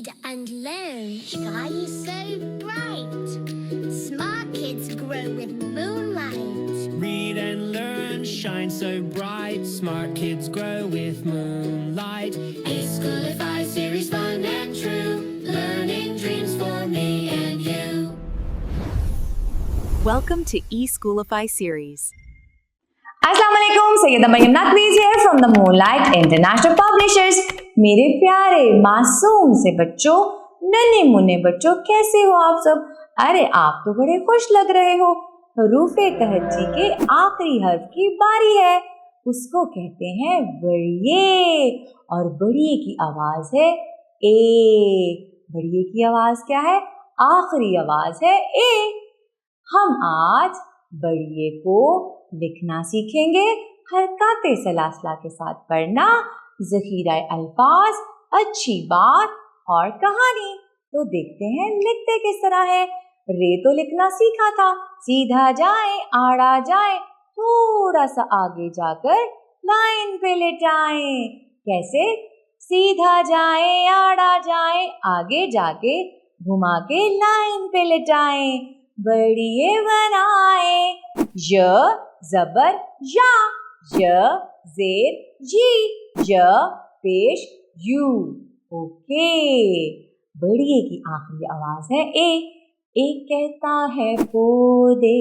read and learn. Sky is so bright. Smart kids grow with moonlight. Read and learn, shine so bright. Smart kids grow with moonlight. E-Schoolify series, fun and true. Learning dreams for me and you. Welcome to E-Schoolify series. अस्सलाम वालेकुम, Syeda Maryam Naqvi's here from the Moonlight International Publishers. मेरे प्यारे मासूम से बच्चों, नन्हे मुन्ने बच्चों, कैसे हो आप सब? अरे आप तो बड़े खुश लग रहे हो। हरूफे तहज्जी के आखिरी हर्फ की बारी है, उसको कहते हैं बड़िए, और बड़िए की आवाज है ए। बड़िए की आवाज क्या है? आखिरी आवाज है ए। हम आज बड़िए को लिखना सीखेंगे, हरकते सलासला के साथ पढ़ना, ज़ख़ीरा अल्फाज, अच्छी बात और कहानी। तो देखते हैं लिखते किस तरह है। रे तो लिखना सीखा था, सीधा जाए आड़ा जाए, थोड़ा सा आगे जाकर लाइन पे लेटाए। कैसे? सीधा जाए आड़ा जाए, आगे जाके घुमा के लाइन पे लेटाए, बड़िए बनाए। य ज़बर या, य ज़ेर जी, य पेश यू। ओके, बड़िए की आखिरी आवाज है ए। ए कहता है पौधे,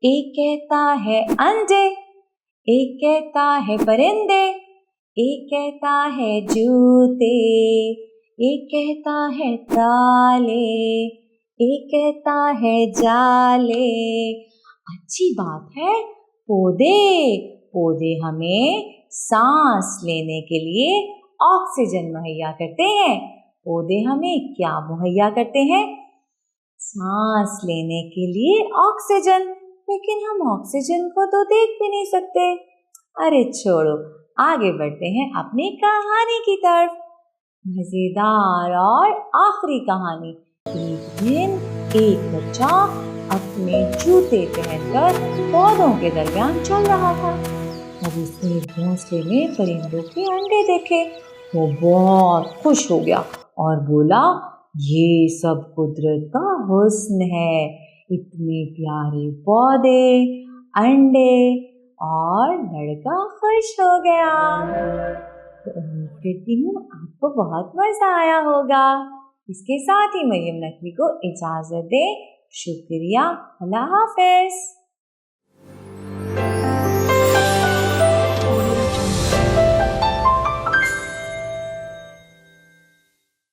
ए कहता है अंडे, ए कहता है परिंदे, ए कहता है जूते, ए कहता है ताले, ए कहता है जाले। अच्छी बात है, पौधे। पौधे हमें सांस लेने के लिए ऑक्सीजन मुहैया करते हैं। पौधे हमें क्या मुहैया करते हैं? सांस लेने के लिए ऑक्सीजन। लेकिन हम ऑक्सीजन को तो देख भी नहीं सकते। अरे छोड़ो, आगे बढ़ते हैं अपनी कहानी की तरफ। मजेदार और आखिरी कहानी। एक दिन एक बच्चा अपने जूते पहनकर पौधों के दरमियान चल रहा था। तब उसने एक घोंसले में परिंदों के अंडे देखे। वो बहुत खुश हो गया और बोला, ये सब कुदरत का हुस्न है। इतने प्यारे पौधे, अंडे, और लड़का खुश हो गया। तो उम्मीद करती हूँ आपको बहुत मजा आया होगा। इसके साथ ही मरियम नकवी को इजाजत दे। शुक्रिया, अल्लाह हाफिज।